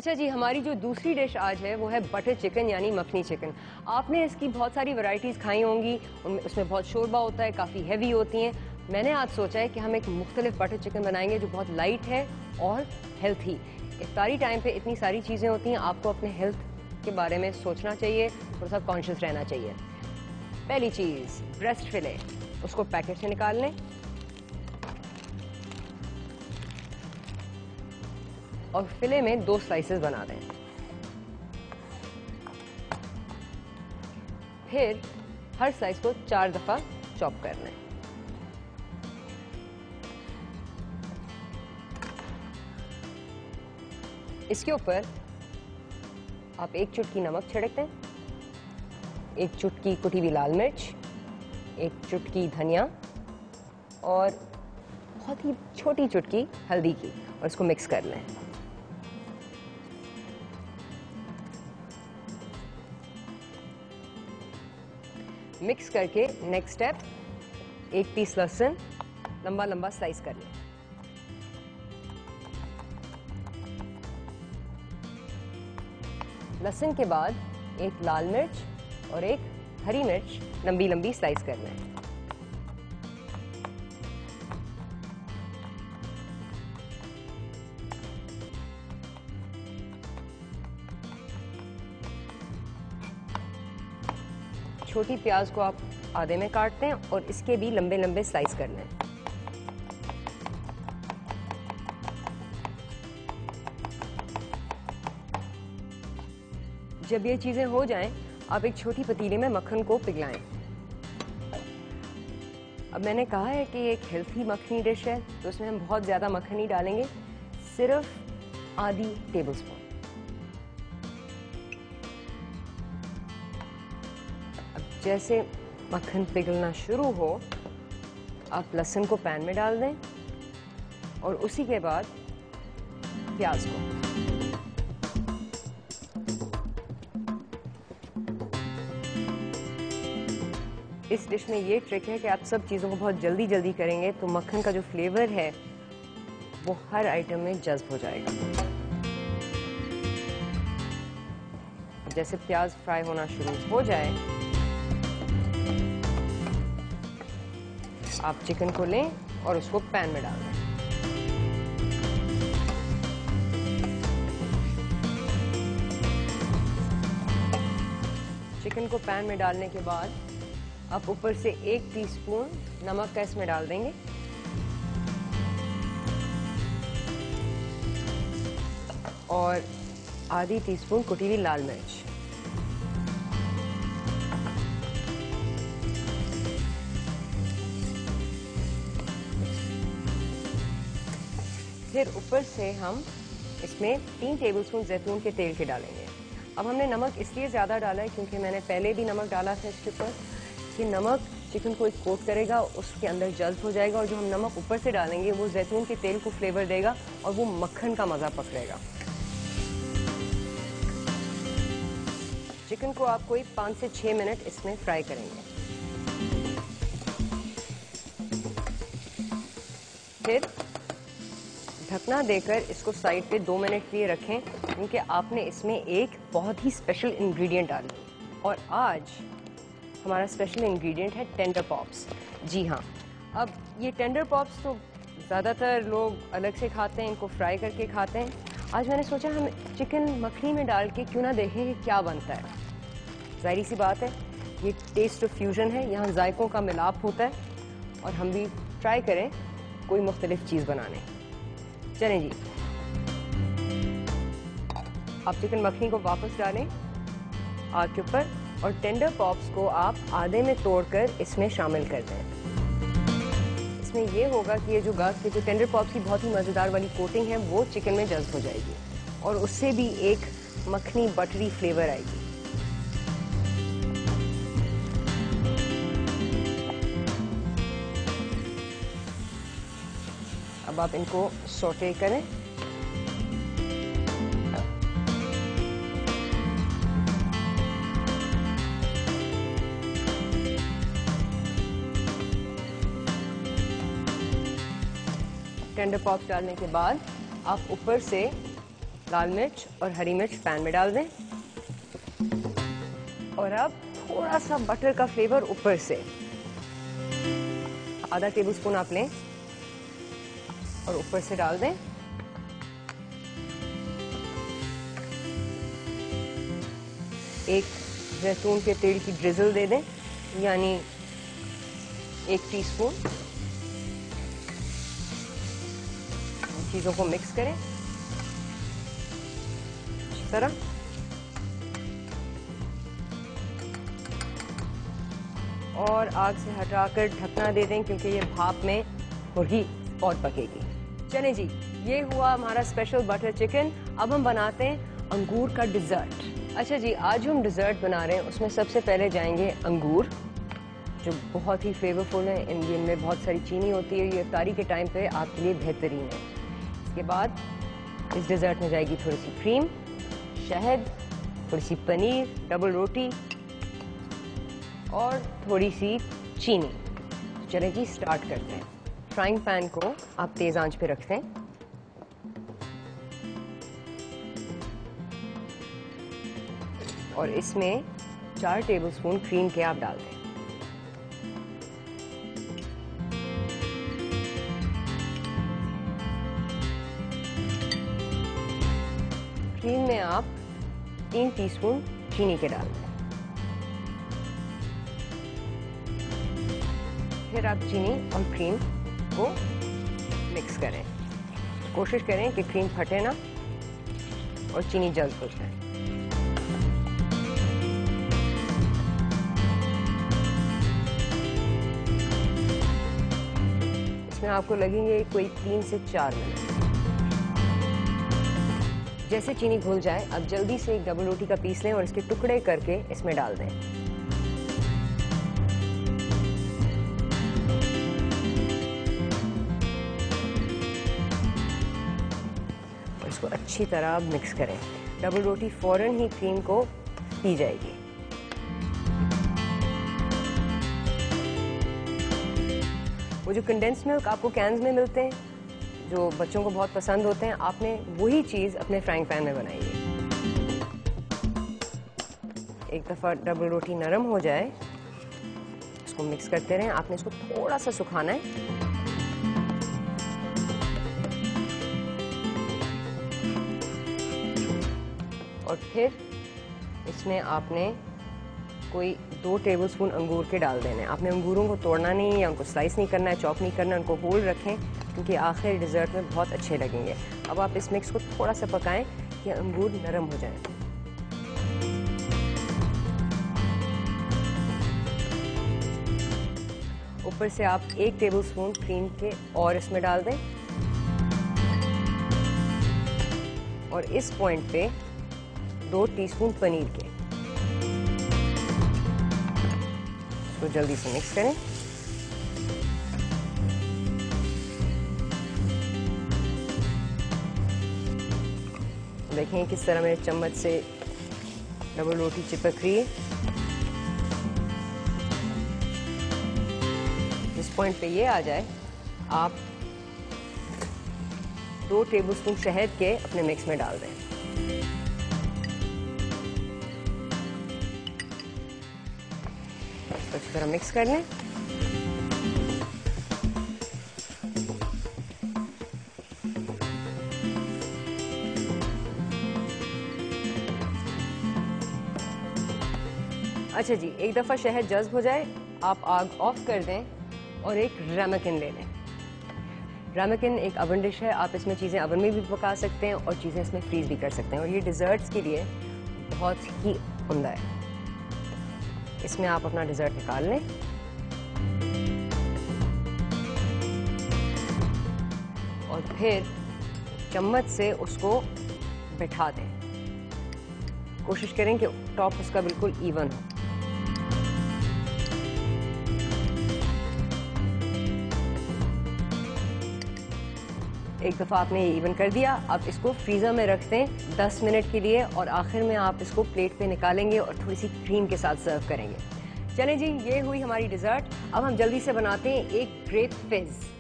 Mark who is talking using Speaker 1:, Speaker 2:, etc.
Speaker 1: अच्छा जी, हमारी जो दूसरी डिश आज है वो है बटर चिकन यानी मखनी चिकन। आपने इसकी बहुत सारी वैरायटीज़ खाई होंगी, उसमें बहुत शोरबा होता है, काफ़ी हैवी होती हैं। मैंने आज सोचा है कि हम एक मुख्तलिफ बटर चिकन बनाएंगे जो बहुत लाइट है और हेल्थी। इफ्तारी टाइम पे इतनी सारी चीज़ें होती हैं, आपको अपने हेल्थ के बारे में सोचना चाहिए, थोड़ा सा कॉन्शियस रहना चाहिए। पहली चीज़, ब्रेस्ट फिले, उसको पैकेट से निकाल लें और फिले में 2 स्लाइसेस बना दें। फिर हर स्लाइस को 4 दफा चॉप कर लें। इसके ऊपर आप 1 चुटकी नमक छिड़क दें, 1 चुटकी कुटी हुई लाल मिर्च, 1 चुटकी धनिया और बहुत ही छोटी चुटकी हल्दी की, और इसको मिक्स कर लें। मिक्स करके नेक्स्ट स्टेप, 1 पीस लहसुन लंबा लंबा स्लाइस कर लें। लहसुन के बाद 1 लाल मिर्च और 1 हरी मिर्च लंबी लंबी स्लाइस कर लें। छोटी प्याज को आप आधे में काटते हैं और इसके भी लंबे लंबे स्लाइस कर लें। जब ये चीजें हो जाएं, आप एक छोटी पतीले में मक्खन को पिघलाएं। अब मैंने कहा है कि एक हेल्थी मखनी डिश है, तो उसमें हम बहुत ज्यादा मक्खन नहीं डालेंगे, सिर्फ आधी टेबलस्पून। जैसे मक्खन पिघलना शुरू हो, आप लहसुन को पैन में डाल दें और उसी के बाद प्याज को। इस डिश में ये ट्रिक है कि आप सब चीज़ों को बहुत जल्दी जल्दी करेंगे तो मक्खन का जो फ्लेवर है वो हर आइटम में जज्ब हो जाएगा। जैसे प्याज फ्राई होना शुरू हो जाए, आप चिकन को लें और उसको पैन में डाल दें। चिकन को पैन में डालने के बाद आप ऊपर से 1 टीस्पून नमक का इसमें डाल देंगे और आधी टीस्पून कुटी हुई लाल मिर्च। फिर ऊपर से हम इसमें 3 टेबलस्पून जैतून के तेल के डालेंगे। अब हमने नमक इसलिए ज़्यादा डाला है क्योंकि मैंने पहले भी नमक डाला था इसके ऊपर, कि नमक चिकन को एक कोट करेगा, उसके अंदर जल्द हो जाएगा, और जो हम नमक ऊपर से डालेंगे वो जैतून के तेल को फ्लेवर देगा और वो मक्खन का मज़ा पकड़ेगा। चिकन को आप कोई 5 से 6 मिनट इसमें फ्राई करेंगे। फिर ढकना देकर इसको साइड पे 2 मिनट के लिए रखें, क्योंकि आपने इसमें एक बहुत ही स्पेशल इंग्रेडिएंट डाली, और आज हमारा स्पेशल इंग्रेडिएंट है टेंडर पॉप्स। जी हाँ, अब ये टेंडर पॉप्स तो ज़्यादातर लोग अलग से खाते हैं, इनको फ्राई करके खाते हैं। आज मैंने सोचा हम चिकन मखनी में डाल के क्यों ना देखें कि क्या बनता है। ज़ाहिर सी बात है, ये टेस्ट ऑफ फ्यूजन है, यहाँ जायकों का मिलाप होता है, और हम भी ट्राई करें कोई मुख्तलिफ चीज़ बनाने। चलें जी, आप चिकन मखनी को वापस डालें आग के ऊपर और टेंडर पॉप्स को आप आधे में तोड़कर इसमें शामिल कर दें। इसमें ये होगा कि ये जो टेंडर पॉप्स की बहुत ही मज़ेदार वाली कोटिंग है वो चिकन में जज्ब हो जाएगी और उससे भी एक मखनी बटरी फ्लेवर आएगी। अब आप इनको सौटे करें। टेंडर पॉप्स डालने के बाद आप ऊपर से लाल मिर्च और हरी मिर्च पैन में डाल दें और अब थोड़ा सा बटर का फ्लेवर ऊपर से, आधा टेबलस्पून आप लें और ऊपर से डाल दें। एक जैतून के तेल की ड्रिजल दे दें, यानी 1 टीस्पून। चीजों को मिक्स करें अच्छी तरह। और आग से हटाकर ढकना दे दें क्योंकि ये भाप में मुर्गी बहुत पकेगी। चलें जी, ये हुआ हमारा स्पेशल बटर चिकन। अब हम बनाते हैं अंगूर का डिजर्ट। अच्छा जी, आज हम डिजर्ट बना रहे हैं, उसमें सबसे पहले जाएंगे अंगूर, जो बहुत ही फ्लेवरफुल है। इनमें बहुत सारी चीनी होती है, ये इफ्तारी के टाइम पे आपके लिए बेहतरीन है। इसके बाद इस डिजर्ट में जाएगी थोड़ी सी क्रीम, शहद, थोड़ी सी पनीर, डबल रोटी और थोड़ी सी चीनी। चलें जी, स्टार्ट करते हैं। फ्राइंग पैन को आप तेज आंच पे रखते हैं और इसमें 4 टेबलस्पून क्रीम के आप डाल दें। क्रीम में आप 3 टीस्पून चीनी के डाल दें। फिर आप चीनी और क्रीम को मिक्स करें। कोशिश करें कि क्रीम फटे ना और चीनी जल्द हो जाए। इसमें आपको लगेंगे कोई 3 से 4 मिनट। जैसे चीनी घुल जाए, अब जल्दी से एक डबल रोटी का पीस लें और इसके टुकड़े करके इसमें डाल दें। और इसको अच्छी तरह मिक्स करें। डबल रोटी फौरन ही क्रीम को पी जाएगी। वो जो कंडेंस मिल्क आपको कैन्स में मिलते हैं, जो बच्चों को बहुत पसंद होते हैं, आपने वही चीज अपने फ्राइंग पैन में बनाई है। एक दफा डबल रोटी नरम हो जाए, इसको मिक्स करते रहें। आपने इसको थोड़ा सा सुखाना है। और फिर इसमें आपने कोई 2 टेबलस्पून अंगूर के डाल देने। आपने अंगूरों को तोड़ना नहीं है या उनको स्लाइस नहीं करना है, चॉप नहीं करना है, उनको होल रखें क्योंकि आखिर डिजर्ट में बहुत अच्छे लगेंगे। अब आप इस मिक्स को थोड़ा सा पकाएं कि अंगूर नरम हो जाए। ऊपर से आप 1 टेबलस्पून क्रीम के और इसमें डाल दें और इस पॉइंट पे 2 टीस्पून पनीर के। इसको जल्दी से मिक्स करें। देखें किस तरह मेरे चम्मच से डबल रोटी चिपक रही है। जिस पॉइंट पे ये आ जाए, आप 2 टेबलस्पून शहद के अपने मिक्स में डाल दें। अच्छी तरह मिक्स कर लें। अच्छा जी, एक दफा शहद जज्ब हो जाए, आप आग ऑफ कर दें और एक रामेकिन ले लें। रामेकिन एक अवन डिश है, आप इसमें चीज़ें अवन में भी पका सकते हैं और चीज़ें इसमें फ्रीज भी कर सकते हैं और ये डिज़र्ट्स के लिए बहुत ही उम्दा है। इसमें आप अपना डिज़र्ट निकाल लें और फिर चम्मच से उसको बिठा दें। कोशिश करें कि टॉप उसका बिल्कुल इवन हो। एक दफ़ा आपने ये इवन कर दिया, अब इसको फ्रीज़र में रख दें 10 मिनट के लिए और आखिर में आप इसको प्लेट पे निकालेंगे और थोड़ी सी क्रीम के साथ सर्व करेंगे। चलें जी, ये हुई हमारी डिज़र्ट। अब हम जल्दी से बनाते हैं एक ग्रेप फिज़।